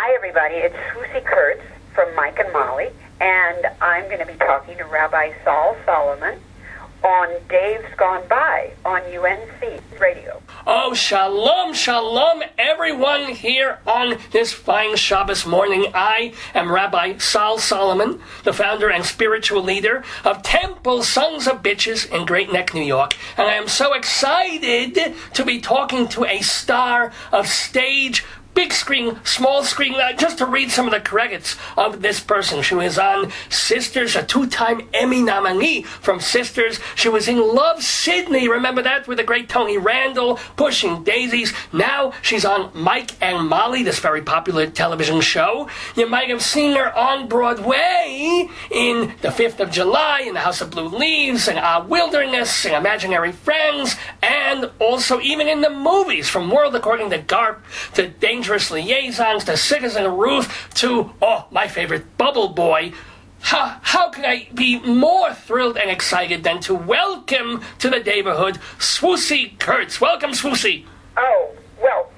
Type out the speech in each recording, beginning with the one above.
Hi, everybody. It's Swoosie Kurtz from Mike and Molly, and I'm going to be talking to Rabbi Sol Solomon on Dave's Gone By on UNC Radio. Oh, shalom, shalom, everyone here on this fine Shabbos morning. I am Rabbi Sol Solomon, the founder and spiritual leader of Temple Sons of Bitches in Great Neck, New York. And I am so excited to be talking to a star of stage, big screen, small screen, just to read some of the credits of this person. She was on Sisters, a two-time Emmy nominee from Sisters. She was in Love, Sydney, remember that, with the great Tony Randall, Pushing Daisies. Now she's on Mike and Molly, this very popular television show. You might have seen her on Broadway in The 5th of July, in The House of Blue Leaves, in Our Wilderness, in Imaginary Friends, and also even in the movies, from World According to Garp to Dangerous Liaisons to Citizen Ruth to, my favorite, Bubble Boy. How could I be more thrilled and excited than to welcome to the neighborhood Swoosie Kurtz. Welcome, Swoosie. Oh, well,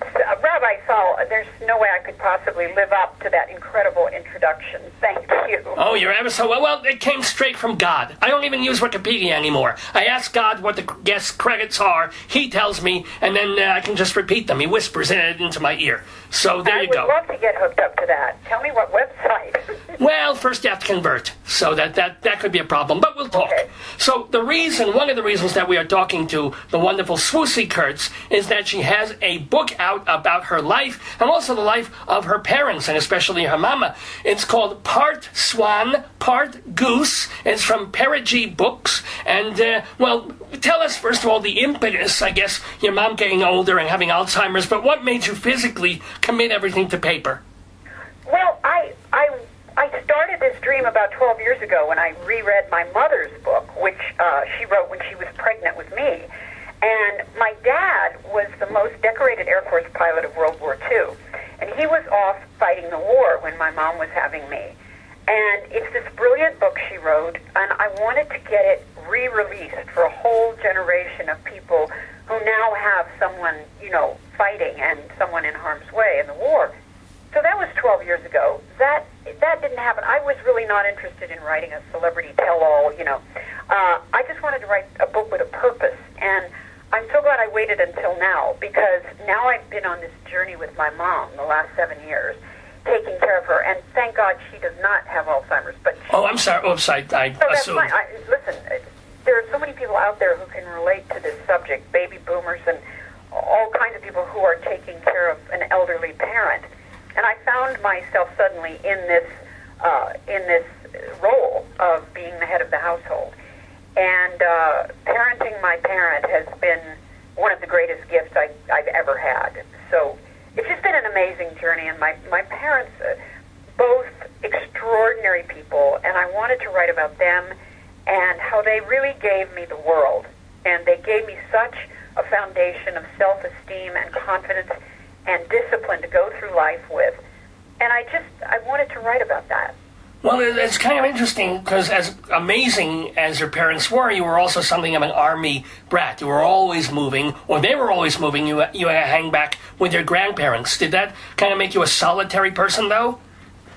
Rabbi Sol, there's no way I could possibly live up to that incredible introduction. Thank you. Oh, you're ever so well. Well, it came straight from God. I don't even use Wikipedia anymore. I ask God what the guest credits are. He tells me, and then I can just repeat them. He whispers it into my ear. So there you go. I would love to get hooked up to that. Tell me what website. Well, first you have to convert, so that could be a problem, but we'll talk. Okay. So one of the reasons that we are talking to the wonderful Swoosie Kurtz is that she has a book out about her life and also the life of her parents, and especially her mama. It's called Part Swan, Part Goose. It's from Perigee Books. And, well, tell us, first of all, the impetus, I guess, your mom getting older and having Alzheimer's, but what made you physically commit everything to paper? Well, I started this dream about 12 years ago when I reread my mother's book, which she wrote when she was pregnant with me. And my dad was the most decorated Air Force pilot of World War II. And he was off fighting the war when my mom was having me. And it's this brilliant book she wrote, and I wanted to get it re-released for a whole generation of people who now have someone, fighting and someone in harm's way in the war. So that was 12 years ago. That didn't happen. I was really not interested in writing a celebrity tell-all, I just wanted to write a book with a purpose. And I'm so glad I waited until now, because now I've been on this journey with my mom the last 7 years, taking care of her. And thank God she does not have Alzheimer's. But I'm sorry. Oops, I assumed. That's fine. Listen, there are so many people out there who can relate to this subject, baby boomers and all kinds of people who are taking care of an elderly parent. And I found myself suddenly in this role of being the head of the household. And parenting my parent has been one of the greatest gifts I've ever had. So it's just been an amazing journey. And my parents, both extraordinary people, and I wanted to write about them and how they really gave me the world. And they gave me such a foundation of self-esteem and confidence and discipline to go through life with. And I wanted to write about that. Well, it's kind of interesting, because as amazing as your parents were, you were also something of an army brat. You were always moving, or they were always moving. You had to hang back with your grandparents. Did that kind of make you a solitary person, though?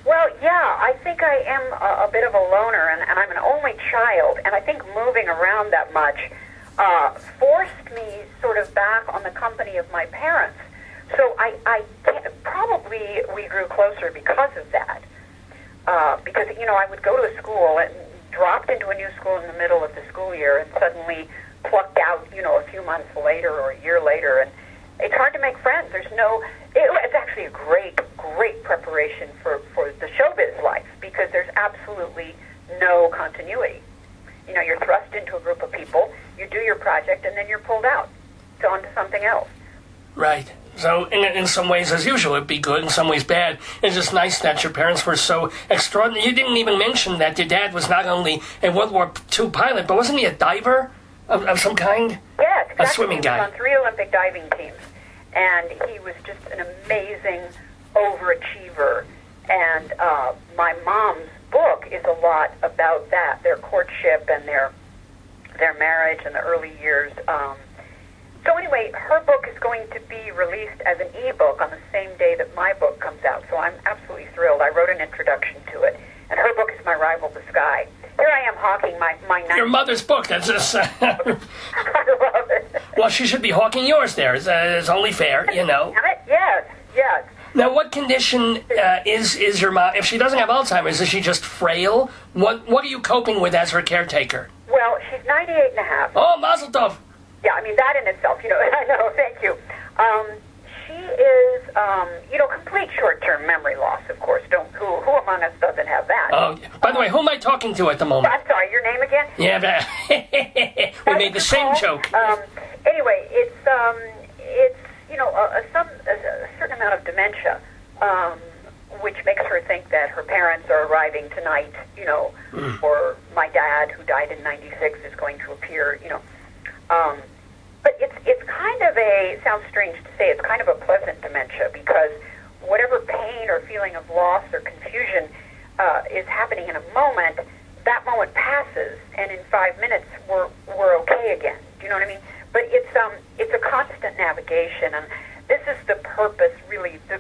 Well, yeah, I think I am a bit of a loner, and I'm an only child, and I think moving around that much forced me sort of back on the company of my parents. So probably we grew closer because of that. Because, I would go to a school and dropped into a new school in the middle of the school year and suddenly plucked out, a few months later or a year later. And it's hard to make friends. It's actually a great, great preparation for the showbiz life, because there's absolutely no continuity. You're thrust into a group of people, you do your project, and then you're pulled out on to something else. Right. So in some ways, as usual, it'd be good. In some ways, bad. It's just nice that your parents were so extraordinary. You didn't even mention that your dad was not only a World War II pilot, but wasn't he a diver of some kind? Yes, exactly. A swimming guy. He was on 3 Olympic diving teams. And he was just an amazing overachiever. And my mom's book is a lot about that, their courtship and their marriage in the early years. So her book is going to be released as an e-book on the same day that my book comes out. So I'm absolutely absolutely thrilled. I wrote an introduction to it, and her book is My Rival, the Sky. Here I am hawking my Your mother's book. That's just. I love it. Well, she should be hawking yours there. It's only fair, you know. Damn it? Yes. Now, what condition is your mom? If she doesn't have Alzheimer's, is she just frail? What are you coping with as her caretaker? Well, she's 98 and a half. Oh, mazel tov. Yeah, I mean, that in itself, I know, thank you. She is, complete short-term memory loss, of course. Who among us doesn't have that? Oh, by the way, who am I talking to at the moment? I'm sorry, your name again? Yeah, we made the same joke. Anyway, it's a certain amount of dementia, which makes her think that her parents are arriving tonight, or my dad, who died in 96, is going to appear, But it's kind of sounds strange to say, it's kind of a pleasant dementia, because whatever pain or feeling of loss or confusion is happening in a moment, that moment passes, and in 5 minutes we're okay again. Do you know what I mean? But it's a constant navigation, and this is the purpose, really, the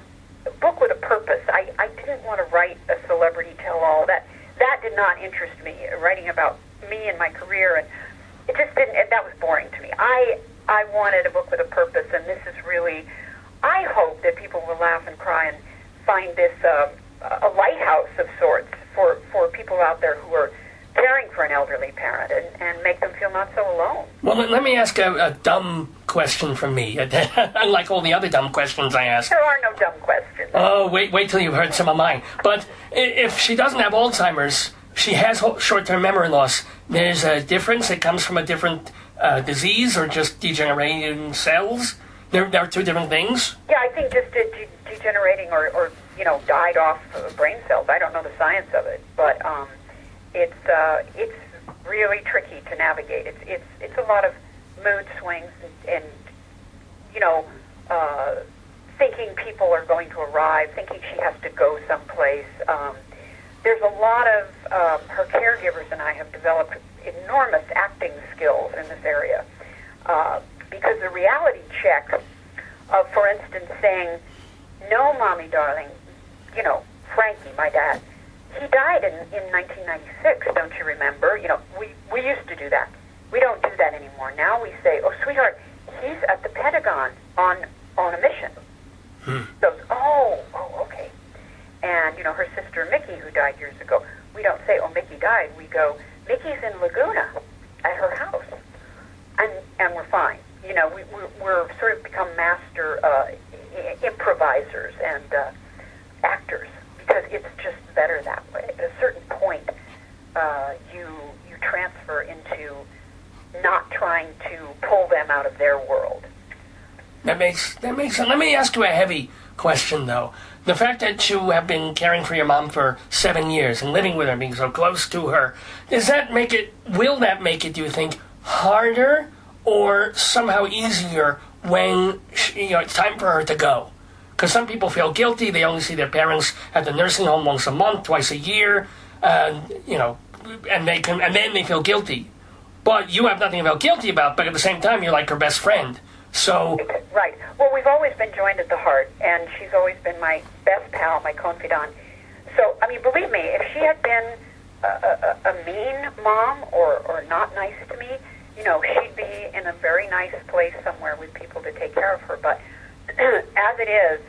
book with a purpose. I didn't want to write a celebrity tell-all. That did not interest me, writing about me and my career, and it just didn't. That was boring to me. I wanted a book with a purpose, and this is really, I hope that people will laugh and cry and find this a lighthouse of sorts for people out there who are caring for an elderly parent and make them feel not so alone. Well, let me ask a dumb question from me, unlike all the other dumb questions I ask. There are no dumb questions. Oh, wait till you've heard some of mine. But if she doesn't have Alzheimer's, she has short-term memory loss. There's a difference. It comes from a different disease or just degenerating cells. There are two different things. Yeah, I think just degenerating or died off brain cells. I don't know the science of it, but it's really tricky to navigate. It's a lot of mood swings and thinking people are going to arrive, thinking she has to go someplace. There's a lot of her caregivers and I have developed enormous acting skills in this area because the reality check of, for instance, saying, "No, mommy, darling, Frankie, my dad, he died in 1996. Don't you remember? We used to do that. We don't do that anymore. Now we say, oh, sweetheart, he's at the Pentagon on a mission." Goes, oh, okay. And, her sister Mickey, who died years ago, we don't say, oh, Mickey died. We go, Mickey's in Laguna at her house. And we're fine. We're sort of become master improvisers and actors because it's just better that way. At a certain point, you transfer into not trying to pull them out of their world. That makes sense. Let me ask you a heavy question, though. The fact that you have been caring for your mom for 7 years and living with her, being so close to her, will that make it, do you think, harder or somehow easier when it's time for her to go? Because some people feel guilty. They only see their parents at the nursing home once a month, twice a year, and then they feel guilty. But you have nothing to feel guilty about, but at the same time, you're like her best friend. So right. Well, we've always been joined at the heart, and she's always been my best pal, my confidant. So, I mean, believe me, if she had been a mean mom or not nice to me, she'd be in a very nice place somewhere with people to take care of her. But as it is,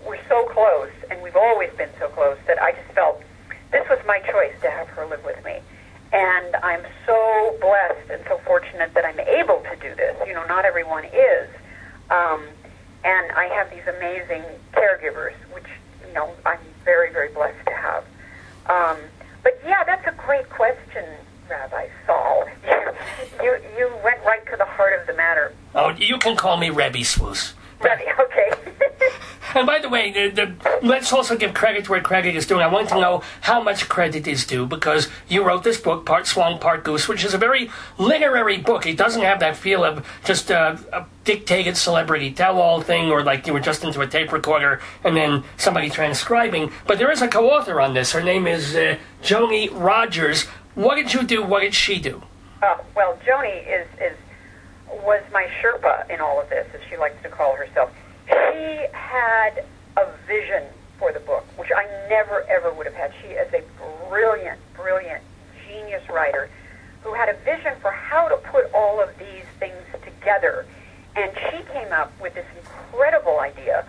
we're so close, and we've always been so close, that I just felt this was my choice to have her live with me. And I'm so blessed and so fortunate that I'm able to do this. Not everyone is. And I have these amazing caregivers, which, I'm very, very blessed to have. But yeah, that's a great question, Rabbi Sol. You went right to the heart of the matter. Oh, you can call me Rebbe Swoos. Rebbe, okay. And by the way, let's also give credit where credit is due. I want to know how much credit is due, because you wrote this book, part swan, part goose, which is a very literary book. It doesn't have that feel of just a dictated celebrity tell-all thing, or like you were just into a tape recorder and then somebody transcribing. But there is a co-author on this. Her name is Joni Rogers. What did you do? What did she do? Well, Joni was my Sherpa in all of this, as she likes to call herself. She had a vision for the book, which I never, ever would have had. She is a brilliant, brilliant, genius writer who had a vision for how to put all of these things together. And she came up with this incredible idea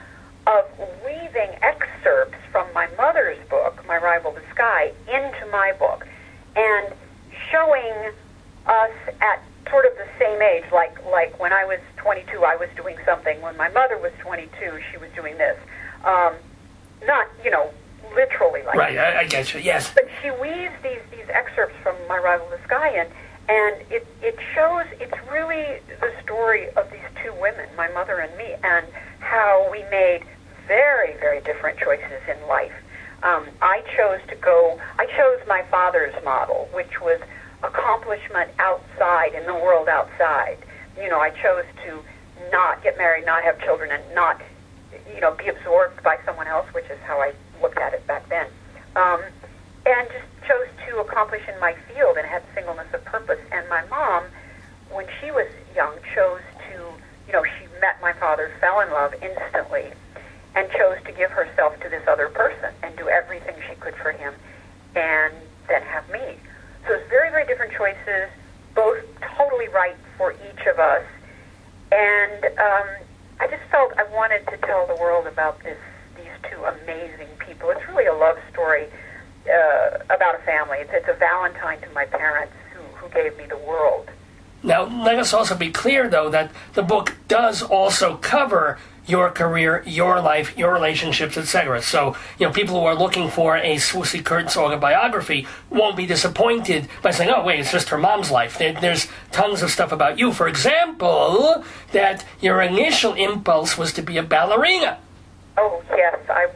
of weaving excerpts from my mother's book, My Rival the Sky, into my book, and showing us at sort of the same age, like when I was 22, I was doing something. When my mother was 22, she was doing this. Not, literally like right, I get you, yes. But she weaves these excerpts from My Rival the Sky in, and it shows, it's really the story of these two women, my mother and me, and how we made very, very different choices in life. I chose my father's model, which was accomplishment outside, in the world outside. I chose to not get married, not have children, and not, be absorbed by someone else, which is how I looked at it back then. And just chose to accomplish in my field and had singleness of purpose. And my mom, when she was young, chose to, she met my father, fell in love instantly, and chose to give herself to this other person and do everything she could for him, and then have me. So it's very, very different choices, both totally right for each of us. And I just felt I wanted to tell the world about these two amazing people. It's really a love story about a family. It's a Valentine to my parents who gave me the world. Now, let us also be clear, though, that the book does also cover your career, your life, your relationships, etc. So, people who are looking for a Swoosie Kurtz autobiography won't be disappointed by saying, oh, wait, it's just her mom's life. There's tons of stuff about you. For example, that your initial impulse was to be a ballerina. Oh, yes, I've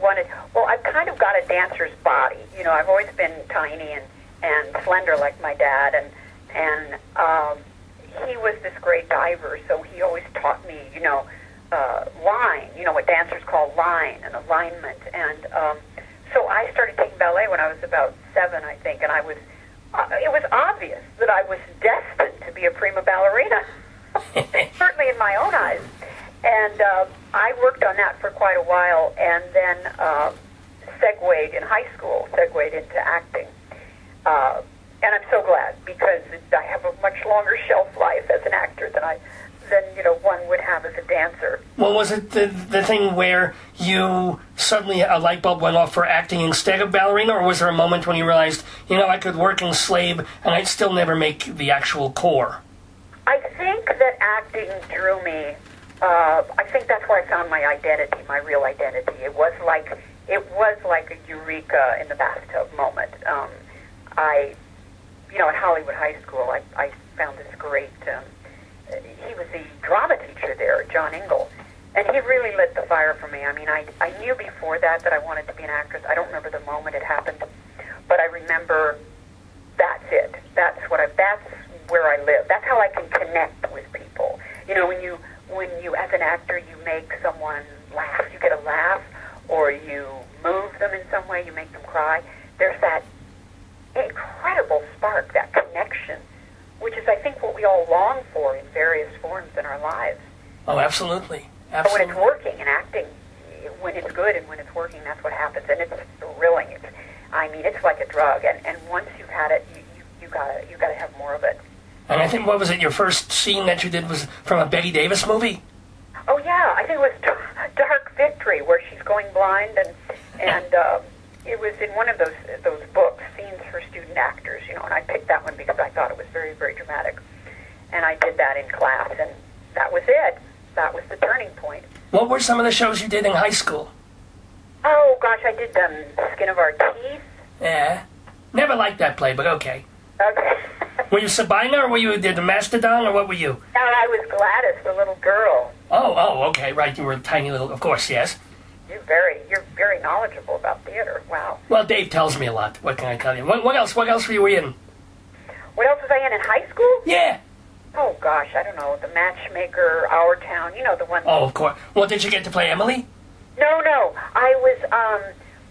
kind of got a dancer's body. I've always been tiny and slender like my dad, and he was this great diver, so he always taught me, line, what dancers call line and alignment. And so I started taking ballet when I was about 7, I think, and it was obvious that I was destined to be a prima ballerina, certainly in my own eyes. And I worked on that for quite a while, and then segued into acting. And I'm so glad, because I have a much longer shelf life as an actor than one would have as a dancer. Well, was it the thing where you suddenly a light bulb went off for acting instead of ballerina, or was there a moment when you realized, I could work in slave and I'd still never make the actual core? I think that acting drew me. I think that's where I found my identity, my real identity. It was like a eureka in the bathtub moment. At Hollywood High School, I found this great. He was the drama teacher there, John Ingle, and he really lit the fire for me. I mean, I knew before that I wanted to be an actress. I don't remember the moment it happened, but I remember that's it. That's where I live. That's how I can connect with people. When you as an actor, you make someone laugh, you get a laugh, or you move them in some way, you make them cry. There's that incredible spark, that connection, which is, I think, what we all long for in various forms in our lives. Oh, absolutely. But when it's working and acting, when it's good and when it's working, that's what happens. And it's thrilling. It's like a drug. And once you've had it, you gotta have more of it. And I think, what was it, your first scene that you did was from a Betty Davis movie? Oh, yeah. I think it was Dark Victory, where she's going blind, and it was in one of those books, Scenes for Student Actors, and I picked that one because I thought it was very, very dramatic. And I did that in class, and that was it. That was the turning point. What were some of the shows you did in high school? Oh, gosh, I did Skin of Our Teeth. Yeah. Never liked that play, but okay. Okay. Were you Sabina, or were you the Mastodon, or what were you? No, I was Gladys, the little girl. Oh, okay, right. You were a tiny little, of course, yes. You're very knowledgeable about theater. Wow. Well, Dave tells me a lot. What can I tell you? What else were you in? What else was I in high school? Yeah. Oh, gosh, I don't know. The Matchmaker, Our Town, the one. Oh, of course. Well, did you get to play Emily? No. I was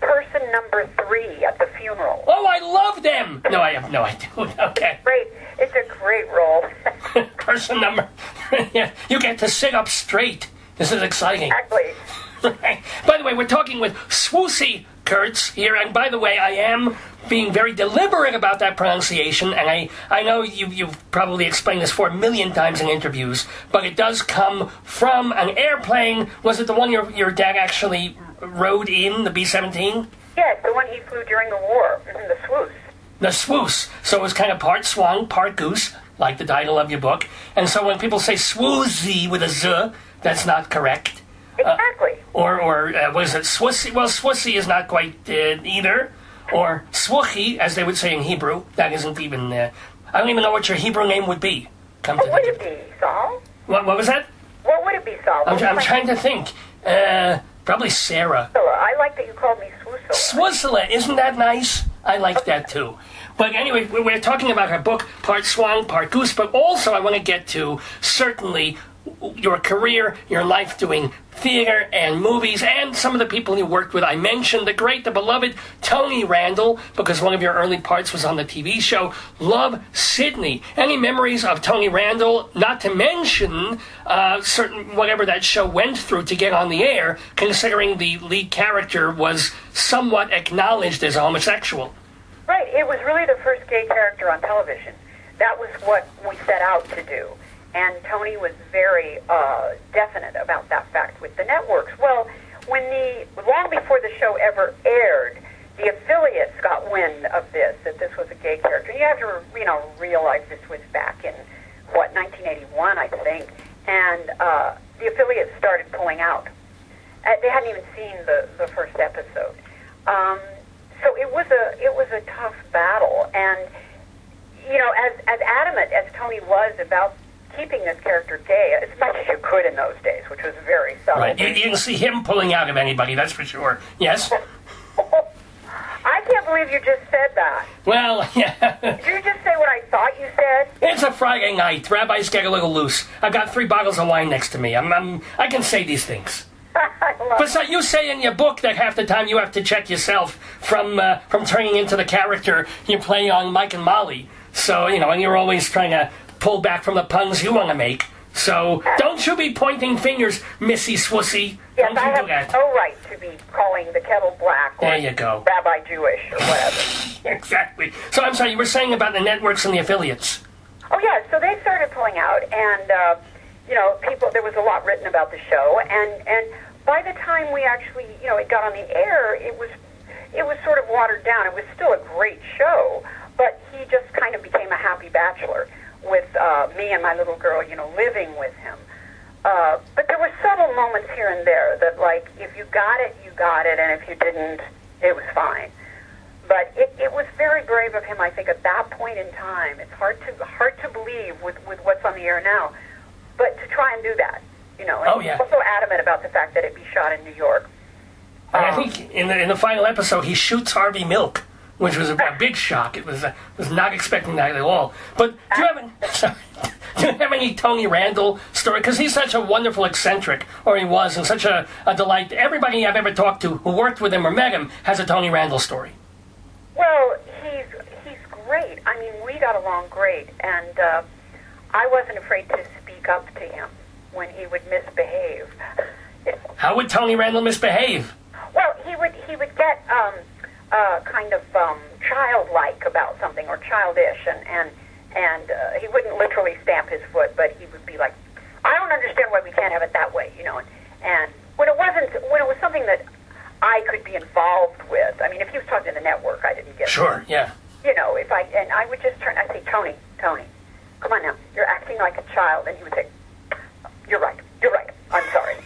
person number 3 at the funeral. Oh, I love them! No, I have no idea. Okay. Great. It's a great role. Person number... Yeah, you get to sit up straight. This is exciting. Exactly. By the way, we're talking with Swoosie Kurtz here. And by the way, I am being very deliberate about that pronunciation, and I know you've probably explained this 4 million times in interviews, but it does come from an airplane. Was it the one your dad actually rode in, the B-17? Yes, the one he flew during the war, the Swoosh. The Swoosh. So it was kind of part swan, part goose, like the title of your book. And so when people say Swoosie with a Z, that's not correct. Exactly. Or what is it, Swoosie? Well, Swoosie is not quite either. Or Swoochie, as they would say in Hebrew. That isn't even... I don't even know what your Hebrew name would be. What would it be, Saul? What was that? What would it be, Saul? I'm trying to think. Probably Sarah. I like that you called me Swoosela. Swoosela, isn't that nice? I like that too. But anyway, we're talking about her book, part swan, part goose, but also I want to get to, certainly, your career, your life doing theater and movies, and some of the people you worked with. I mentioned the great, the beloved Tony Randall, because one of your early parts was on the TV show Love, Sydney. Any memories of Tony Randall, not to mention certain whatever that show went through to get on the air, considering the lead character was somewhat acknowledged as a homosexual? Right, it was really the first gay character on television. That was what we set out to do. And Tony was very definite about that fact with the networks. Well, long before the show ever aired, the affiliates got wind of this, that this was a gay character. You have to, realize this was back in, 1981, I think. And the affiliates started pulling out. They hadn't even seen the first episode. So it was a tough battle. And, as adamant as Tony was about keeping this character gay as much as you could in those days, which was very subtle. Right, you didn't see him pulling out of anybody, that's for sure. Yes? I can't believe you just said that. Well, yeah. Did you just say what I thought you said? It's a Friday night. Rabbis get a little loose. I've got 3 bottles of wine next to me. I can say these things. But so you say in your book that half the time you have to check yourself from turning into the character you play on Mike and Molly. So, and you're always trying to pull back from the puns you want to make. So, don't you be pointing fingers, Missy Swoosie. Yes, don't I you have do that. no right to be calling the kettle black or there you go. Rabbi Jewish or whatever. Exactly. So, I'm sorry, you were saying about the networks and the affiliates. Oh, yeah, so they started pulling out, and, there was a lot written about the show, and by the time we actually, it got on the air, it was sort of watered down. It was still a great show, but he just kind of became a happy bachelor with me and my little girl, living with him. But there were subtle moments here and there that, like, if you got it, you got it, and if you didn't, it was fine. But it was very brave of him, I think, at that point in time. It's hard to believe with what's on the air now, but to try and do that, And oh, yeah. He's also adamant about the fact that it be shot in New York. And I think in the final episode, he shoots Harvey Milk, which was a big shock. It was not expecting that at all. But do you have any Tony Randall story? Because he's such a wonderful eccentric, or he was, and such a delight. Everybody I've ever talked to who worked with him or met him has a Tony Randall story. Well, he's great. I mean, we got along great, and I wasn't afraid to speak up to him when he would misbehave. How would Tony Randall misbehave? Well, he would get kind of childlike about something, or childish, and he wouldn't literally stamp his foot, but he would be like, "I don't understand why we can't have it that way," And when it was something that I could be involved with. I mean, if he was talking to the network, I didn't get sure, it. Yeah. I would just turn. I'd say, Tony, come on now, you're acting like a child, and he would say, "You're right. I'm sorry."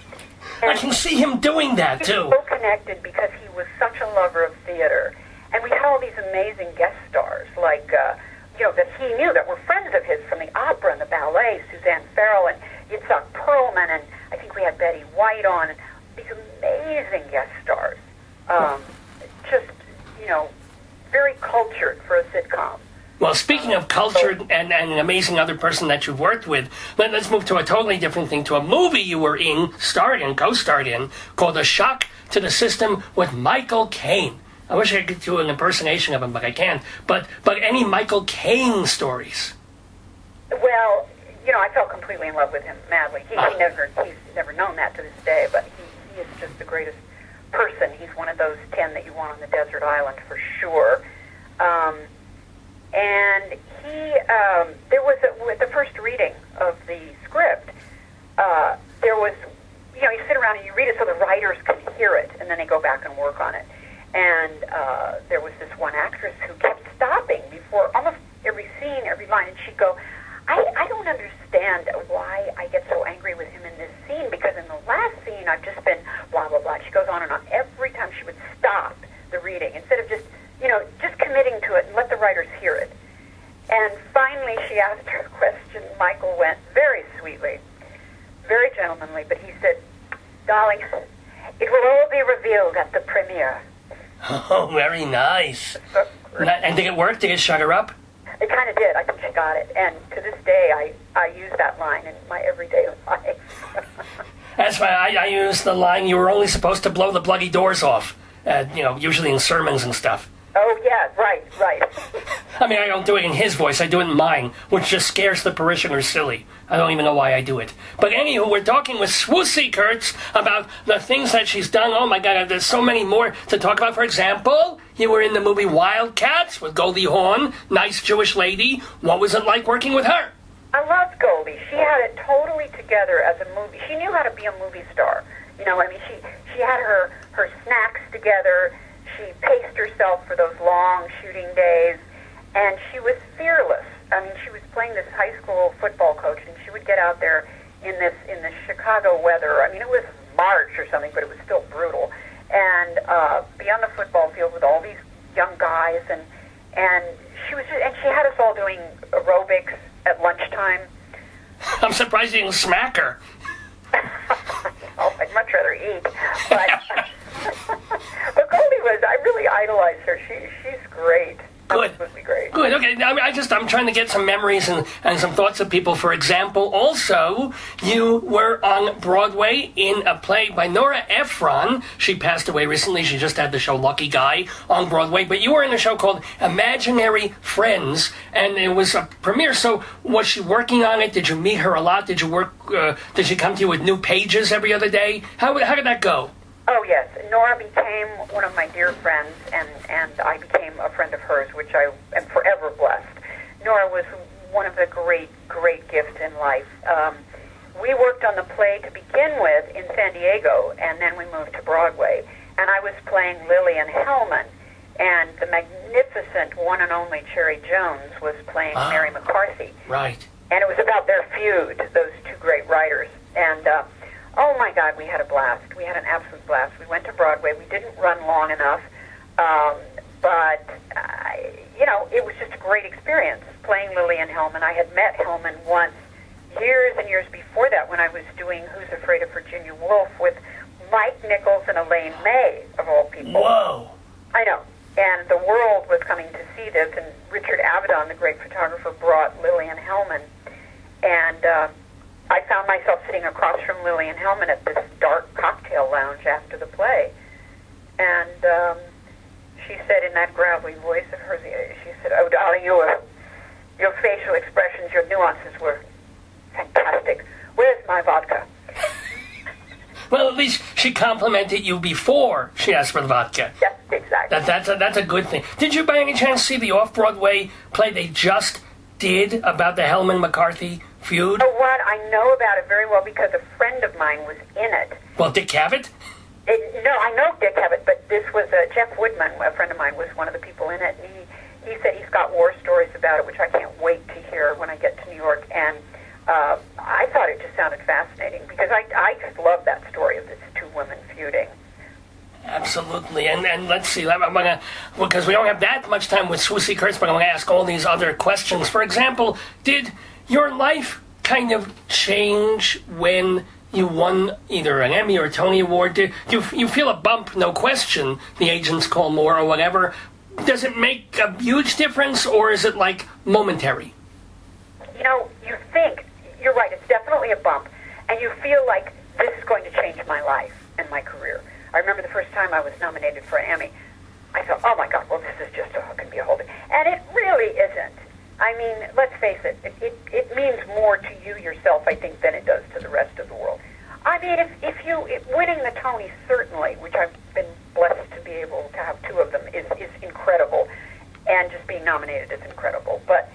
And I can see him doing that, too. He was so connected because he was such a lover of theater. And we had all these amazing guest stars, like, that he knew that were friends of his from the opera and the ballet, Suzanne Farrell and Yitzhak Perlman, and I think we had Betty White on, and these amazing guest stars. Just, very cultured for a sitcom. Well, speaking of culture and an amazing other person that you've worked with, let's move to a totally different thing, to a movie you were co-starred in, called A Shock to the System with Michael Caine. I wish I could do an impersonation of him, but I can't. But any Michael Caine stories? Well, I fell completely in love with him, madly. He's never known that to this day, but he is just the greatest person. He's one of those 10 that you want on the desert island for sure. And there was with the first reading of the script, there was, you sit around and you read it so the writers can hear it, and then they go back and work on it. And there was this one actress who kept stopping before almost every scene, every line, and she'd go, I don't understand why I get so angry with him in this scene, because in the last scene I've just been blah, blah, blah. She goes on and on. Every time she would stop the reading, instead of just committing to it and let the writers hear it. And finally she asked her question. Michael went very sweetly, very gentlemanly, but he said, darling, it will all be revealed at the premiere. Oh, very nice. And did it work? Did it shut her up? It kind of did. I think she got it. And to this day, I use that line in my everyday life. That's why I use the line, you were only supposed to blow the bloody doors off, usually in sermons and stuff. Oh, yeah, right. I mean, I don't do it in his voice, I do it in mine, which just scares the parishioners silly. I don't even know why I do it. But anywho, we're talking with Swoosie Kurtz about the things that she's done. Oh my God, there's so many more to talk about. For example, you were in the movie Wildcats with Goldie Hawn, nice Jewish lady. What was it like working with her? I loved Goldie. She had it totally together as a movie. She knew how to be a movie star. She had her snacks together. She paced herself for those long shooting days, and she was fearless. I mean, she was playing this high school football coach, and she would get out there in the Chicago weather. I mean, it was March or something, but it was still brutal, and be on the football field with all these young guys, and she had us all doing aerobics at lunchtime. I'm surprised you didn't smack her. Oh, I'd much rather eat, but but Goldie I really idolize her. She's great. Good. Absolutely great. Good. Okay. I'm trying to get some memories and some thoughts of people. For example, also, you were on Broadway in a play by Nora Ephron. She passed away recently. She just had the show Lucky Guy on Broadway. But you were in a show called Imaginary Friends, and it was a premiere. So was she working on it? Did you meet her a lot? Did you work? Did she come to you with new pages every other day? How did that go? Oh, yes. Nora became one of my dear friends, and I became a friend of hers, which I am forever blessed. Nora was one of the great, great gifts in life. We worked on the play to begin with in San Diego, and then we moved to Broadway. And I was playing Lillian Hellman, and the magnificent one and only Cherry Jones was playing Mary McCarthy. Right. And it was about their feud, those two great writers. And oh, my God, we had a blast. We had an absolute blast. We went to Broadway. We didn't run long enough, but, it was just a great experience playing Lillian Hellman. I had met Hellman once years and years before that when I was doing Who's Afraid of Virginia Woolf with Mike Nichols and Elaine May, of all people. Whoa. I know. And the world was coming to see this, and Richard Avedon, the great photographer, brought Lillian Hellman. And I found myself sitting across from Lillian Hellman at this dark cocktail lounge after the play. And she said in that gravelly voice of hers, she said, "Oh, darling, your facial expressions, your nuances were fantastic. Where's my vodka?" Well, at least she complimented you before she asked for the vodka. Yes, exactly. That's a good thing. Did you by any chance see the off-Broadway play they just did about the Hellman-McCarthy feud? Oh, what? I know about it very well because a friend of mine was in it. Well, Dick Cavett? No, I know Dick Cavett, but this was Jeff Woodman, a friend of mine, was one of the people in it. And he said he's got war stories about it, which I can't wait to hear when I get to New York. And I thought it just sounded fascinating because I just love that story of these two women feuding. Absolutely. And let's see, because we don't have that much time with Swoosie Kurtz, but I'm going to ask all these other questions. For example, did your life kind of change when you won either an Emmy or a Tony Award? Do you feel a bump, no question, the agents call more or whatever? Does it make a huge difference, or is it like momentary? You think, you're right, it's definitely a bump, and you feel like this is going to change my life and my career. I remember the first time I was nominated for an Emmy, I thought, oh my God, well, this is just a hook and be a holding. And it really isn't. I mean, let's face it, it means more to you yourself, I think, than it does to the rest of the world. I mean, if winning the Tony, certainly, which I've been be able to have two of them is incredible, and just being nominated is incredible. But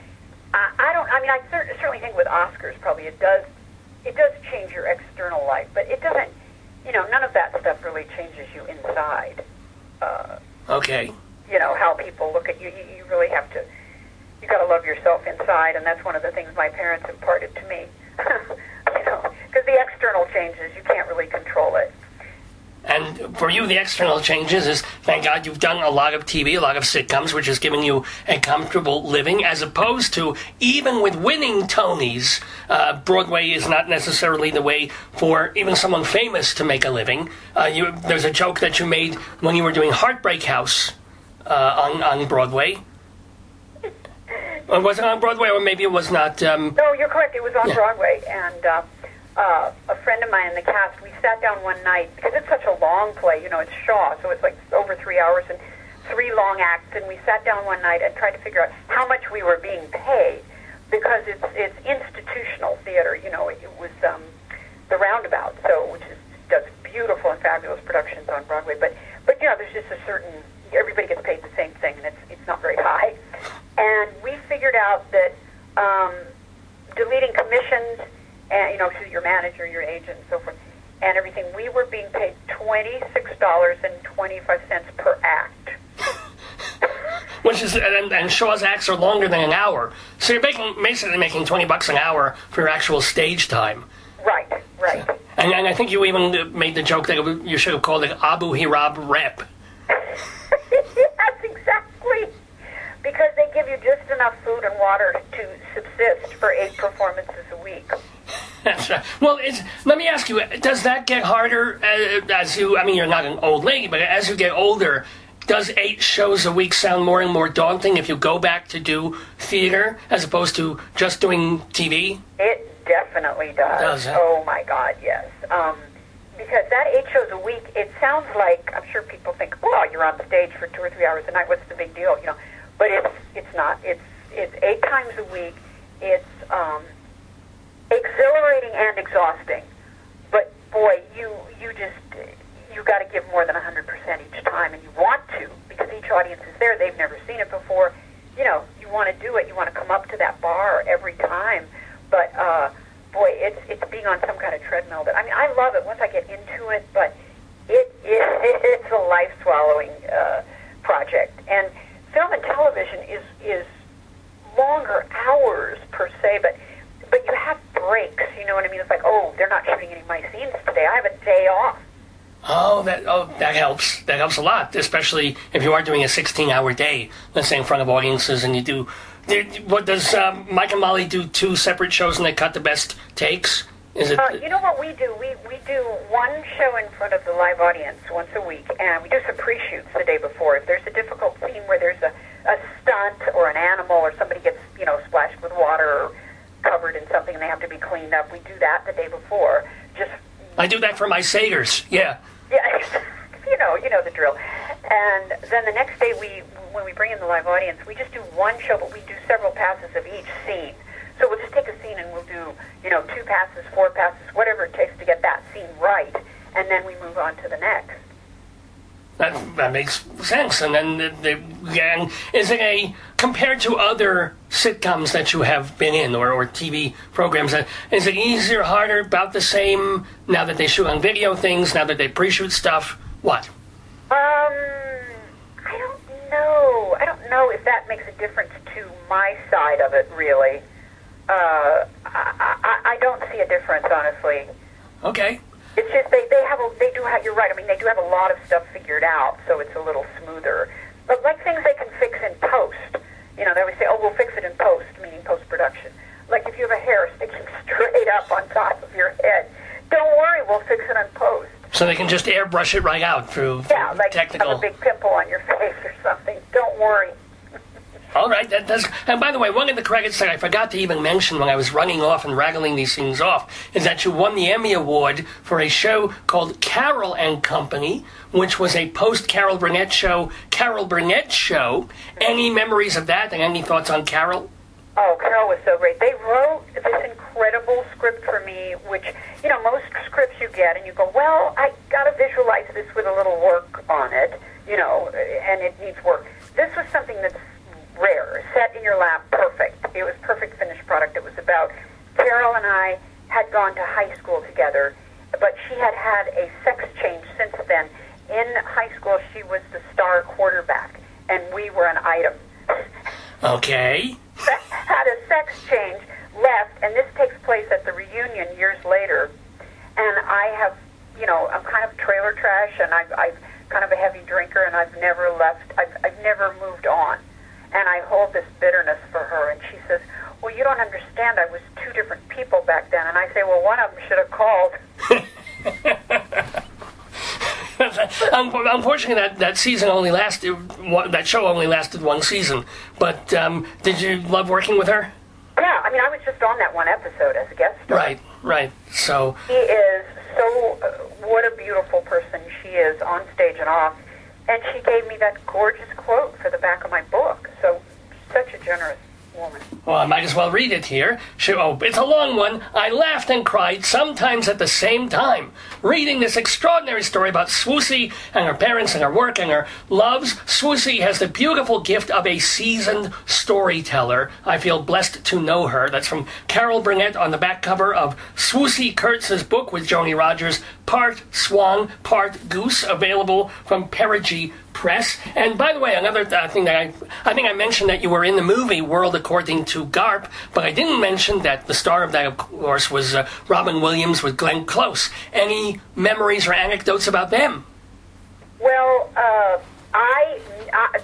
I certainly think with Oscars, probably it does change your external life, but it doesn't, none of that stuff really changes you inside. Okay. How people look at you. You really have to, you got to love yourself inside, and that's one of the things my parents imparted to me. Because the external changes, you can't really control it. And for you, the external changes is, thank God, you've done a lot of TV, a lot of sitcoms, which is giving you a comfortable living, as opposed to, even with winning Tonys, Broadway is not necessarily the way for even someone famous to make a living. There's a joke that you made when you were doing Heartbreak House on Broadway. Was it on Broadway, or maybe it was not? No, you're correct. It was on Broadway, and a friend of mine in the cast, we sat down one night, because it's such a long play, it's Shaw, so it's like over 3 hours and 3 long acts, and we sat down one night and tried to figure out how much we were being paid, because it's institutional theater, it was the Roundabout, which does beautiful and fabulous productions on Broadway, but there's just a certain, everybody gets paid the same thing, and it's not very high. And we figured out that deleting commissions, and through your manager, your agent, and so forth, and everything, we were being paid $26.25 per act. Which is, and Shaw's acts are longer than an hour, so you're basically making $20 an hour for your actual stage time. Right. And I think you even made the joke that you should have called it Abu Hirab Rep. Yes, exactly. Because they give you just enough food and water to subsist for 8 performances a week. That's right. Well, let me ask you, does that get harder as you, you're not an old lady, but as you get older, does 8 shows a week sound more and more daunting if you go back to do theater as opposed to just doing TV? It definitely does. Does it? Oh, my God, yes. Because that 8 shows a week, it sounds like, I'm sure people think, well, you're on stage for 2 or 3 hours a night, what's the big deal, But it's not. It's 8 times a week. It's exhilarating and exhausting. But boy, you got to give more than 100% each time, and you want to, because each audience is there. They've never seen it before. You want to do it. You want to come up to that bar every time. But boy, it's being on some kind of treadmill. But I love it once I get into it. But it's a life swallowing project. And film and television is longer hours per se, but you have breaks, you know what I mean? It's like, oh, they're not shooting any of my scenes today. I have a day off. That helps. That helps a lot, especially if you are doing a 16-hour day, let's say in front of audiences, and you do. What does Mike and Molly do? 2 separate shows, and they cut the best takes? Is it? You know what we do? We do one show in front of the live audience once a week, and we do some pre-shoots the day before. If there's a difficult scene where there's a stunt or an animal or somebody gets splashed with water or covered in something and they have to be cleaned up, we do that the day before. I do that for my satyrs. Yeah. Yeah, you know the drill. And then the next day, when we bring in the live audience, we just do one show, but we do several passes of each scene. So we'll just take a scene and we'll do 2 passes, 4 passes, whatever it takes to get that scene right, and then we move on to the next. That makes sense. And then is it compared to other sitcoms that you have been in or TV programs, is it easier, harder, about the same now that they shoot on video things, now that they pre-shoot stuff? What? I don't know if that makes a difference to my side of it, really. I don't see a difference, honestly. Okay. It's just they do have, you're right, they do have a lot of stuff figured out, so it's a little smoother. But like things they can fix in post, they always say, oh, we'll fix it in post, meaning post-production. Like if you have a hair sticking straight up on top of your head, don't worry, we'll fix it in post. So they can just airbrush it right out through like technical... you have a big pimple on your face or something. Don't worry. All right, that does. And by the way, one of the credits that I forgot to even mention when I was running off and rattling these things off is that you won the Emmy Award for a show called Carol and Company, which was a post-Carol Burnett show. Any memories of that and any thoughts on Carol? Oh, Carol was so great. They wrote this incredible script for me, which, most scripts you get and you go, well, I got to visualize this with a little work on it. and it needs work. This was something that's rare, set in your lap, perfect. It was perfect finished product. It was about Carol and I had gone to high school together, but she had had a sex change since then. In high school, she was the star quarterback, and we were an item. Okay. Had a sex change, left, and this takes place at the reunion years later. And I have, I'm kind of trailer trash, and I've kind of a heavy drinker, and I've never left. I've never moved on. And I hold this bitterness for her, and she says, well, you don't understand. I was two different people back then. And I say, well, one of them should have called. Unfortunately, that season only lasted. That show only lasted one season. But did you love working with her? Yeah, I was just on that one episode as a guest star. Right. So she is so. What a beautiful person she is on stage and off. And she gave me that gorgeous quote for the back of my book. So such a generous woman. Well, I might as well read it here. It's a long one. I laughed and cried, sometimes at the same time, reading this extraordinary story about Swoosie and her parents and her work and her loves. Swoosie has the beautiful gift of a seasoned storyteller. I feel blessed to know her. That's from Carol Burnett on the back cover of Swoosie Kurtz's book with Joni Rogers, part swan, part goose, available from Perigee Press. And by the way, another thing that I think I mentioned that you were in the movie World According to Garp, but I didn't mention that the star of that, of course, was Robin Williams with Glenn Close. Any memories or anecdotes about them? Well,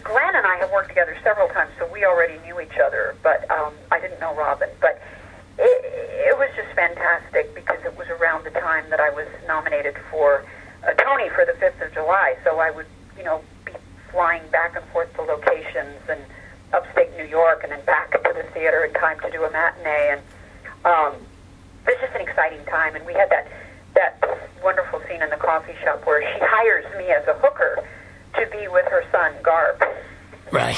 Glenn and I have worked together several times, so we already knew each other, but I didn't know Robin. But it was just fantastic because it was around the time that I was nominated for a Tony for the 5th of July, so I would, be flying back and forth to locations in upstate New York and then back to the theater in time to do a matinee. And it was just an exciting time. And we had that wonderful scene in the coffee shop where she hires me as a hooker to be with her son, Garb. Right.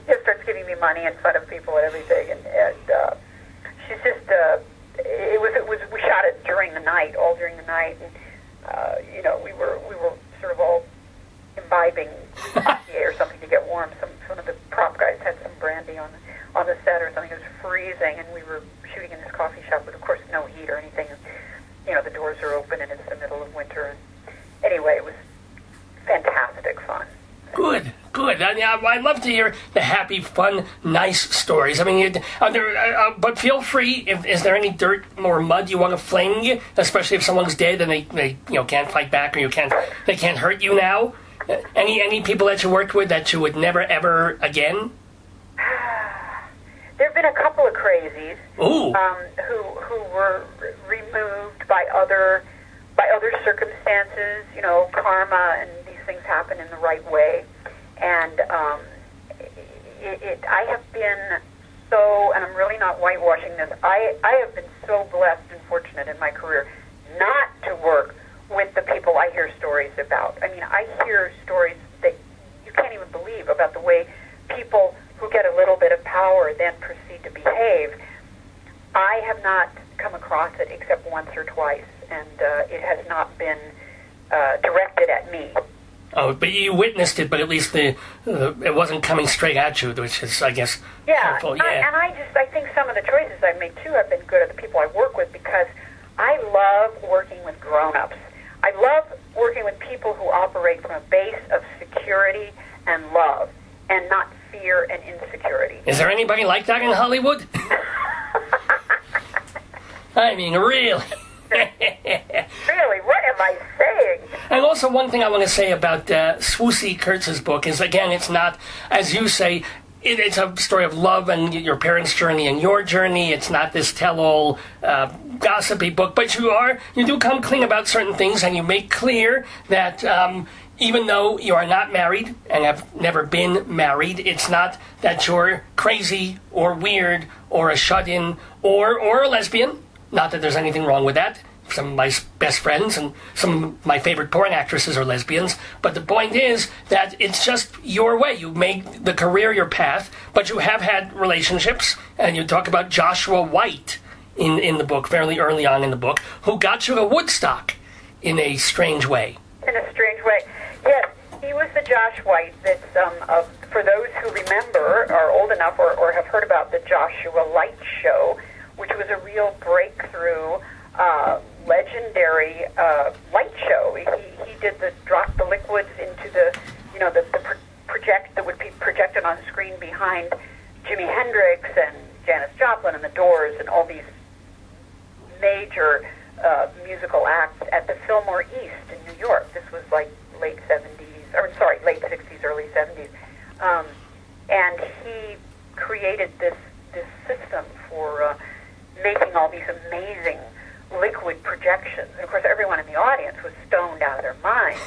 She starts giving me money in front of people and everything. And she's just, we shot it all during the night. And, we were sort of all imbibing or something to get warm. Some of the prop guys had some brandy on the set or something. It was freezing, and we were shooting in this coffee shop with, of course, no heat or anything. And, the doors are open, and it's the middle of winter. And anyway, it was fantastic fun. Good. I'd love to hear the happy, fun, nice stories. But feel free. Is there any dirt or mud you want to fling, especially if someone's dead and they can't fight back or they can't hurt you now? Any people that you worked with that you would never ever again? There have been a couple of crazies who were removed by other circumstances. Karma and these things happen in the right way. And I have been so, and I'm really not whitewashing this, I have been so blessed and fortunate in my career not to work with the people I hear stories about. I hear stories that you can't even believe about the way people who get a little bit of power then proceed to behave. I have not come across it except once or twice, and it has not been directed at me. Oh, but you witnessed it, but at least it wasn't coming straight at you, which is, I guess, helpful. Yeah. I think some of the choices I've made, too, have been good at the people I work with because I love working with grown-ups. I love working with people who operate from a base of security and love and not fear and insecurity. Is there anybody like that in Hollywood? Really? Really, what am I saying? And also one thing I want to say about Swoosie Kurtz's book is, again, it's not, as you say, it's a story of love and your parents' journey and your journey. It's not this tell-all gossipy book, but you do come clean about certain things, and you make clear that even though you are not married and have never been married, it's not that you're crazy or weird or a shut-in or a lesbian. Not that there's anything wrong with that. Some of my best friends and some of my favorite porn actresses are lesbians. But the point is that it's just your way. You make the career your path, but you have had relationships. And you talk about Joshua White in the book, fairly early on in the book, who got you to Woodstock in a strange way. In a strange way. Yes, he was the Josh White that's, for those who remember, are old enough, or have heard about the Joshua Light Show, which was a real breakthrough, legendary light show. He did drop the liquids into the project that would be projected on the screen behind Jimi Hendrix and Janis Joplin and the Doors and all these major musical acts at the Fillmore East in New York. This was like late 60s, early 70s. And he created this system for making all these amazing liquid projections. And of course, everyone in the audience was stoned out of their minds,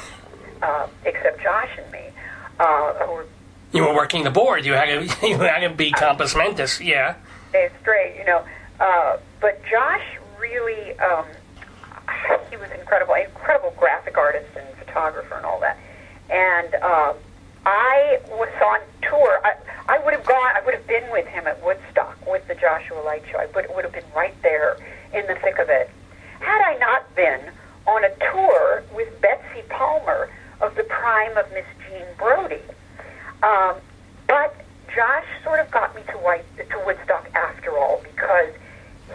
except Josh and me, who were... You were working the board. You had to be compos mentis, yeah. Stay straight, but Josh really, he was incredible graphic artist and photographer and all that. And I was on tour. I would have been with him at Woodstock with the Joshua Light Show. I would have been right there in the thick of it. Had I not been on a tour with Betsy Palmer of the prime of Miss Jean Brodie. But Josh sort of got me to Woodstock after all, because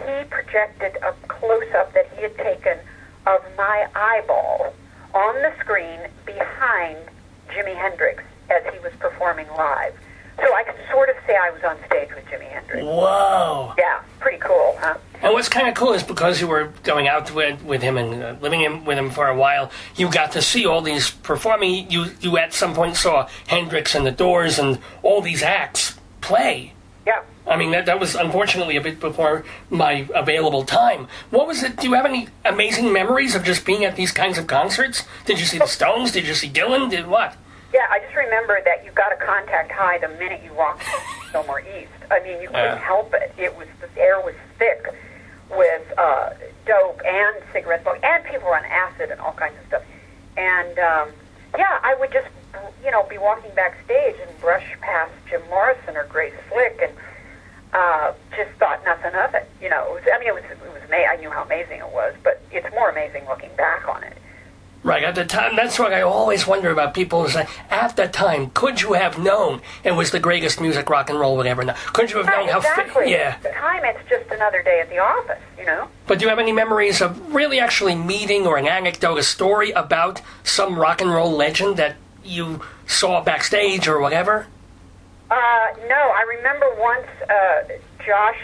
he projected a close-up that he had taken of my eyeball on the screen behind Jimi Hendrix as he was performing live. So I can sort of say I was on stage with Jimi Hendrix. Whoa. Yeah, pretty cool, huh? And what's kind of cool is because you were going out with him and living with him for a while, you got to see all these performing. You at some point saw Hendrix and the Doors and all these acts play. Yeah. I mean, that was unfortunately a bit before my available time. What was it? Do you have any amazing memories of just being at these kinds of concerts? Did you see the Stones? Did you see Dylan? Did what? Yeah, I just remember that you got to contact high the minute you walked somewhere east. I mean, you couldn't help it. The air was thick with dope and cigarette smoke, and people were on acid and all kinds of stuff. And I would just, be walking backstage and brush past Jim Morrison or Grace Slick, and just thought nothing of it. It was amazing. I knew how amazing it was, but it's more amazing looking back on it. Right, at the time, that's what I always wonder about people. Is that at the time, could you have known it was the greatest music rock and roll would ever know? Could you have known how... Exactly. Yeah. At the time, it's just another day at the office, But do you have any memories of really actually meeting or an anecdote, a story about some rock and roll legend that you saw backstage or whatever? No, I remember once Josh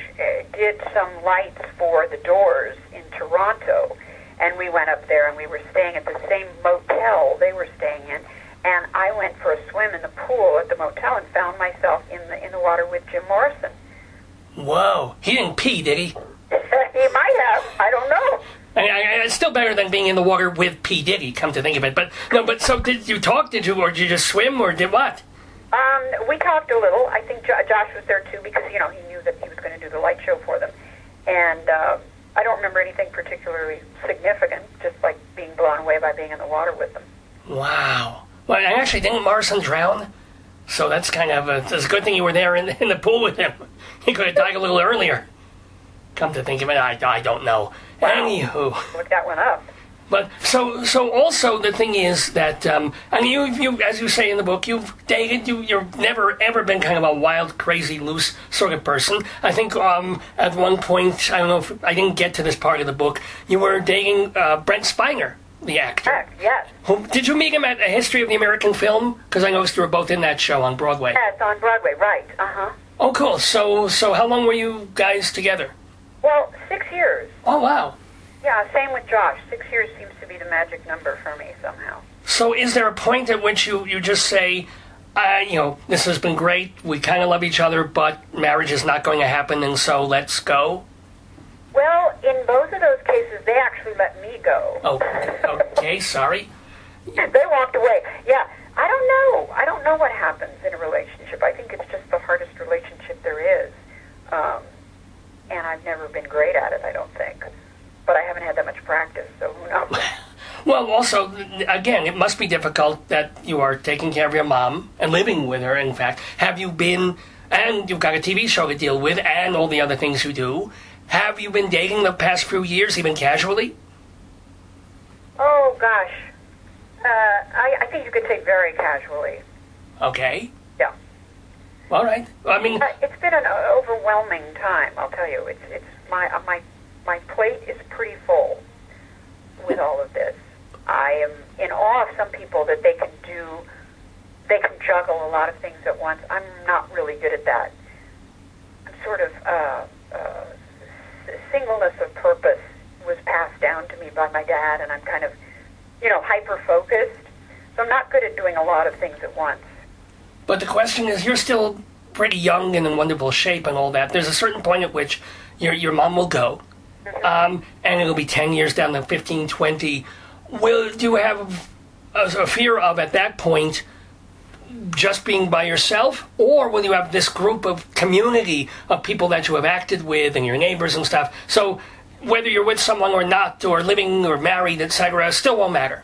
did some lights for the Doors in Toronto, and we went up there, and we were staying at the same motel they were staying in, and I went for a swim in the pool at the motel and found myself in the water with Jim Morrison. Whoa. He didn't pee, did he? He might have. I don't know. It's still better than being in the water with P. Diddy, come to think of it. But so did you talk, or did you just swim, or did what? We talked a little. I think Josh was there, too, because, he knew that he was going to do the light show for them. And I don't remember anything particularly significant, just like being blown away by being in the water with them. Wow. Well, I actually didn't Morrison drown, so that's kind of it's a good thing you were there in the pool with him. He could have died a little earlier. Come to think of it, I don't know. Wow. Anywho. Look that one up. But so also the thing is that you as you say in the book, you've dated, you've never ever been kind of a wild, crazy, loose sort of person. I think at one point, I don't know if I didn't get to this part of the book, you were dating Brent Spiner, the actor. Correct, yes. Did you meet him at A History of the American Film? Because I noticed you were both in that show on Broadway. Yeah, it's on Broadway, right? Oh, cool. So how long were you guys together? Well, 6 years. Oh, wow. Yeah, same with Josh. 6 years seems to be the magic number for me somehow. So is there a point at which you just say, this has been great, we kind of love each other, but marriage is not going to happen, and so let's go? Well, in both of those cases, they actually let me go. Oh, okay, sorry. They walked away. Yeah, I don't know. I don't know what happens in a relationship. I think it's just the hardest relationship there is. And I've never been great at it, I don't think. But I haven't had that much practice, so who knows? Well, also, again, it must be difficult that you are taking care of your mom and living with her, in fact. Have you been, and you've got a TV show to deal with, and all the other things you do, have you been dating the past few years, even casually? Oh, gosh. I think you could say very casually. Okay. Yeah. All right. I mean, it's been an overwhelming time. I'll tell you. It's my plate is pretty full with all of this. I am in awe of some people that they can juggle a lot of things at once. I'm not really good at that. I'm sort of singleness of purpose was passed down to me by my dad, and I'm kind of, hyper-focused. So I'm not good at doing a lot of things at once. but the question is, you're still pretty young and in wonderful shape and all that. There's a certain point at which your mom will go, and it'll be 10 years down to 15, 20. Do you have a fear of, at that point, just being by yourself, or will you have this group of community of people that you have acted with and your neighbors and stuff? So whether you're with someone or not, or living or married, etc., still won't matter.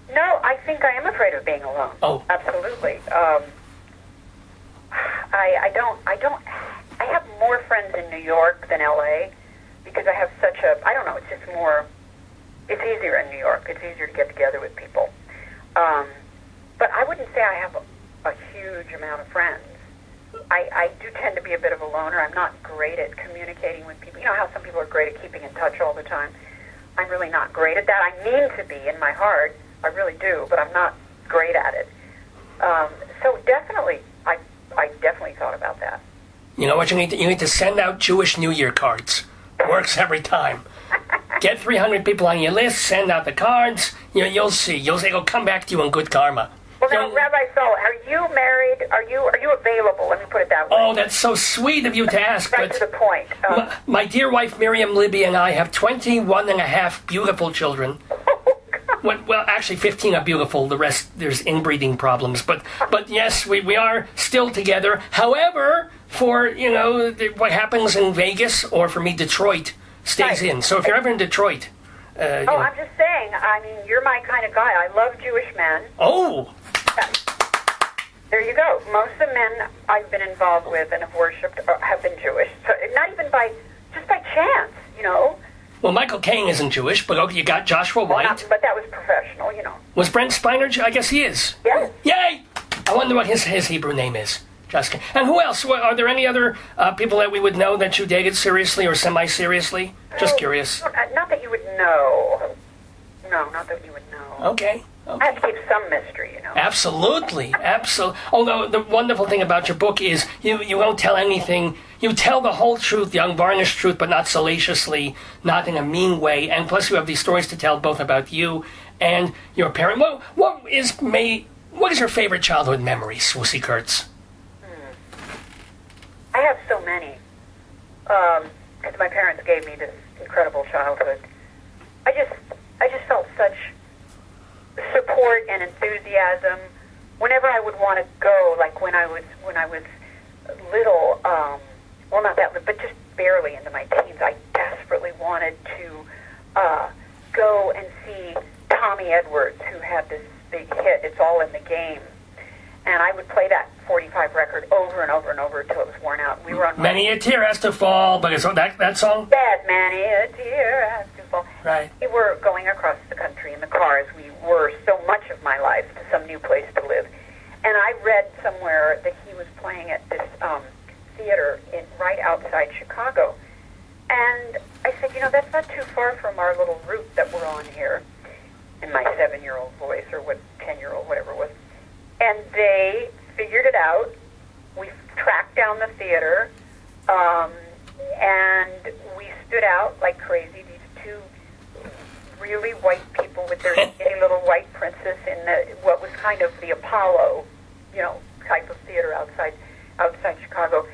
No, I think I am afraid of being alone. Oh, absolutely. I have more friends in New York than LA because I have such a, I don't know, it's just more, it's easier in New York. It's easier to get together with people. But I wouldn't say I have a huge amount of friends. I do tend to be a bit of a loner. I'm not great at communicating with people. You know how some people are great at keeping in touch all the time? I'm really not great at that. I mean to be in my heart. I really do, but I'm not great at it. So definitely, I definitely thought about that. You know what you need to? You need to send out Jewish New Year cards. Works every time. Get 300 people on your list, send out the cards. You'll see. It'll come back to you in good karma. Well, now, Rabbi Sol, are you married? Are you available? Let me put it that way. Oh, that's so sweet of you to ask. Right to the point. My dear wife Miriam Libby and I have 21 and a half beautiful children. Well, actually, 15 are beautiful. The rest, there's inbreeding problems. But yes, we are still together. However, for, what happens in Vegas, or for me, Detroit, stays in. So if you're ever in Detroit... I'm just saying, you're my kind of guy. I love Jewish men. Oh! Yeah. There you go. Most of the men I've been involved with and have worshipped have been Jewish. So not even just by chance, Well, Michael Caine isn't Jewish, but you got Joshua White. But that was professional, Was Brent Spiner? I guess he is. Yes. Yay! I wonder what his Hebrew name is. Jessica. And who else? Are there any other people that we would know that you dated seriously or semi-seriously? Just curious. Not that you would know. No, not that you would know. Okay. I have to keep some mystery, Absolutely. Although the wonderful thing about your book is you won't tell anything. You tell the whole truth, the unvarnished truth, but not salaciously, not in a mean way. And plus you have these stories to tell both about you and your parent. What is your favorite childhood memory, Swoosie Kurtz? I have so many. Because my parents gave me this incredible childhood. I just felt such support and enthusiasm whenever I would want to go. Like when I was little, well, not that little, but just barely into my teens. I desperately wanted to go and see Tommy Edwards, who had this big hit, "It's All in the Game." And I would play that 45 record over and over and over until it was worn out. We were on Many a tear has to fall, but it's that song? Bad Many a tear has to fall. Right. We were going across the country in the car, as we were so much of my life, to some new place to live. And I read somewhere that he was playing at this theater right outside Chicago. And I said, that's not too far from our little route that we're on here, in my 7-year-old voice, or 10-year-old, whatever it was. And they figured it out. We tracked down the theater, and we stood out like crazy. These two really white people with their skinny little white princess in what was kind of the Apollo, type of theater outside Chicago.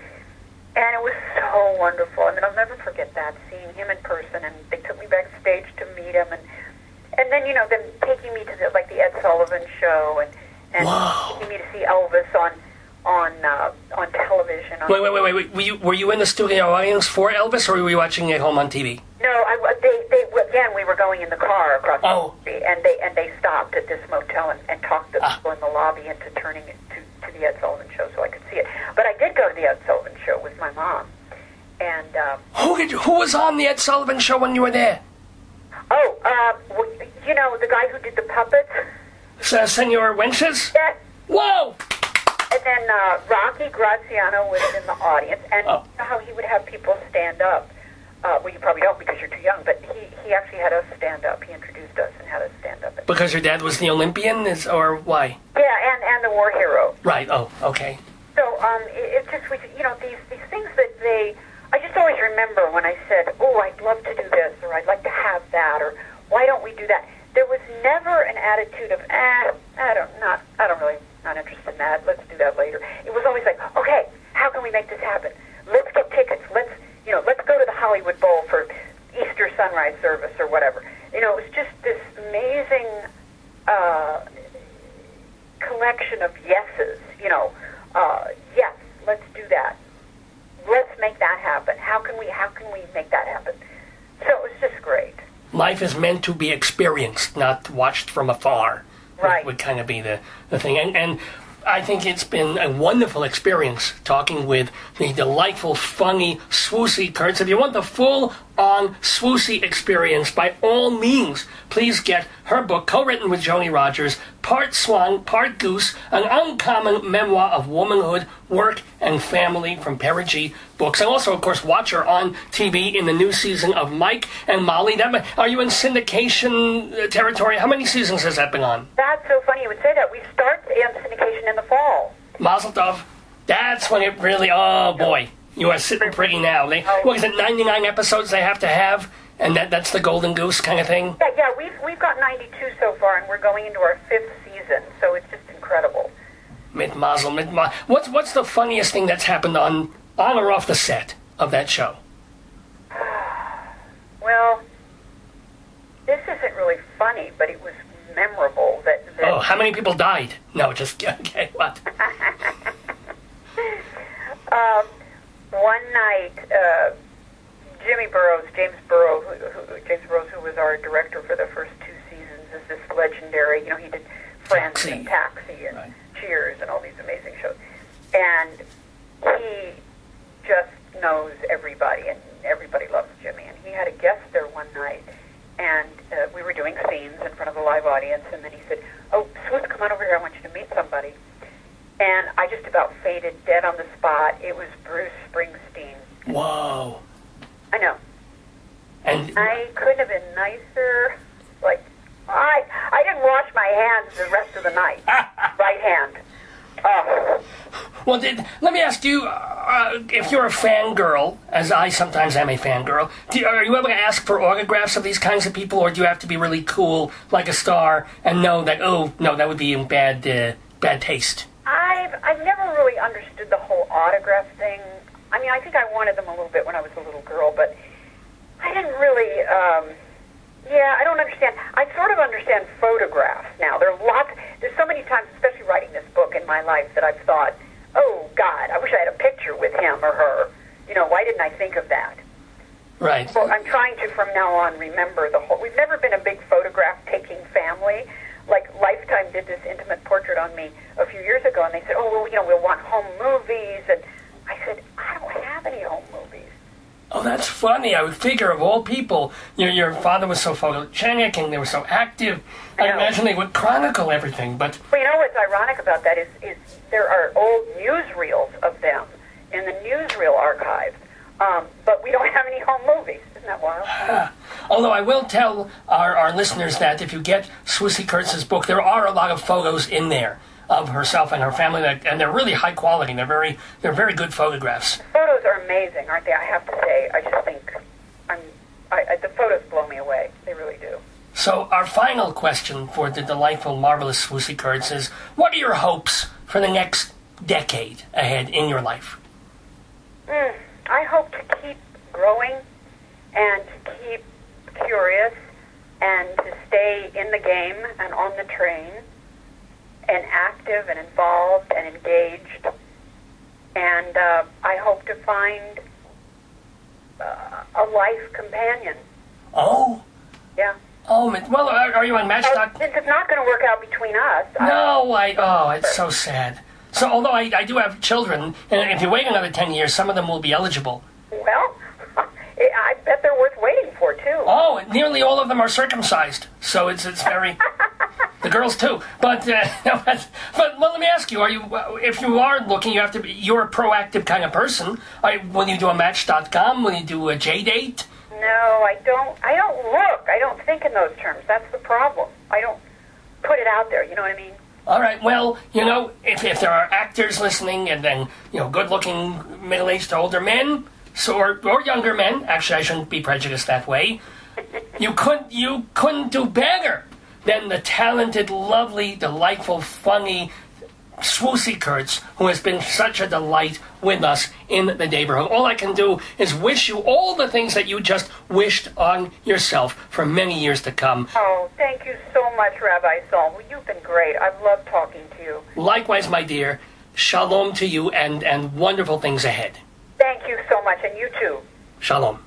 And it was so wonderful. I'll never forget that, seeing him in person. And they took me backstage to meet him, and then them taking me to the Ed Sullivan show, and taking me to see Elvis on television. Wait. Were you in the studio audience for Elvis, or were you watching it at home on TV? No, we were going in the car across the street, and they stopped at this motel and talked to people in the lobby into turning it to the Ed Sullivan show so I could see it. But I did go to the Ed Sullivan show with my mom. And who was on the Ed Sullivan show when you were there? you know, the guy who did the puppets. Senor Wenches? Yes. Whoa! And then Rocky Graziano was in the audience, and you know how he would have people stand up. Well, you probably don't because you're too young, but he actually had us stand up. He introduced us and had us stand up. Because your dad was the Olympian, or why? Yeah, and the war hero. Right. Oh, okay. So it's just, you know, these things that I just always remember when I said, oh, I'd love to do this, or I'd like to have that, or why don't we do that? There was never an attitude of, not interested in that. Let's do that later. It was always like, okay, how can we make this happen? Let's get tickets. Let's go to the Hollywood Bowl for Easter sunrise service or whatever. You know, it was just this amazing collection of yeses. You know, yes, let's do that. Let's make that happen. How can we make that happen? So it was just great. Life is meant to be experienced, not watched from afar. Right. Would kind of be the thing. And I think it's been a wonderful experience talking with the delightful, funny Swoosie Kurtz. If you want the full-on Swoosie experience, by all means, please get her book, co-written with Joni Rogers, part swan, part goose, an uncommon memoir of womanhood, work, and family from Perigee Books. And also, of course, watch her on TV in the new season of Mike and Molly. Are you in syndication territory? How many seasons has that been on? That's so funny you would say that. We start syndication in the fall. Mazel tov. That's when it really, oh boy, you are sitting pretty now. What is it, 99 episodes they have to have? And that's the golden goose kind of thing? Yeah, we've got 92 so far, and we're going into our 5th season, so it's just incredible. Mit mazel. What's the funniest thing that's happened on or off the set of that show? Well, this isn't really funny, but it was memorable. Oh, how many people died? No, just, okay, what? One night, James Burrows, who was our director for the first 2 seasons, is this legendary, you know, he did Friends and Taxi and Cheers and all these amazing shows. And he just knows everybody, and everybody loves Jimmy. And he had a guest there one night, and we were doing scenes in front of a live audience, and then he said, oh, Swoots, come on over here, I want you to meet somebody. And I just about fainted dead on the spot. It was Bruce Springsteen. Whoa. I know. And I couldn't have been nicer. Like, I didn't wash my hands the rest of the night. Right hand. Oh. Well, let me ask you, if you're a fangirl, as I sometimes am a fangirl, are you able to ask for autographs of these kinds of people, or do you have to be really cool, like a star, and know that, oh, no, that would be in bad taste? I've never really understood the whole autograph thing. I mean, I think I wanted them a little bit when I was a little girl, but I didn't really, I don't understand. I sort of understand photographs now. There's so many times, especially writing this book in my life, that I've thought, oh, God, I wish I had a picture with him or her. You know, why didn't I think of that? Right. So I'm trying to, from now on, remember the whole... We've never been a big photograph-taking family. Like, Lifetime did this intimate portrait on me a few years ago, and they said, oh, well, you know, we'll want home movies. And I said, I don't have any home movies. Oh, that's funny. I would figure, of all people, your father was so photogenic and they were so active. I imagine they would chronicle everything, but... Well, you know what's ironic about that is there are old newsreels of them in the newsreel archives, but we don't have any home movies. Isn't that wild? Although I will tell our listeners that if you get Swoosie Kurtz's book, there are a lot of photos in there of herself and her family, and they're really high quality. They're very good photographs. The photos are amazing, aren't they? I have to say, I just think the photos blow me away. They really do. So our final question for the delightful, marvelous Swoosie Kurtz is: what are your hopes for the next decade ahead in your life? I hope to keep growing and to keep curious and to stay in the game and on the train and active and involved and engaged. And I hope to find a life companion. Oh? Yeah. Oh, well, are you on Matchstock? Since it's not going to work out between us. No, it's so sad. So, although I do have children, and if you wait another 10 years, some of them will be eligible. Well, I bet they're worth waiting for, too. Oh, and nearly all of them are circumcised, so it's very... The girls, too. But let me ask you, if you are looking, you're a proactive kind of person. Will you do a Match.com? Will you do a J-Date? No, I don't look. I don't think in those terms. That's the problem. I don't put it out there, you know what I mean? All right, well, if there are actors listening and then, good-looking middle-aged to older men, or younger men, actually I shouldn't be prejudiced that way, you couldn't do better than the talented, lovely, delightful, funny Swoosie Kurtz, who has been such a delight with us in the neighborhood. All I can do is wish you all the things that you just wished on yourself for many years to come. Oh, thank you so much, Rabbi Sol. Well, you've been great. I've loved talking to you. Likewise, my dear. Shalom to you and wonderful things ahead. Thank you so much, and you too. Shalom.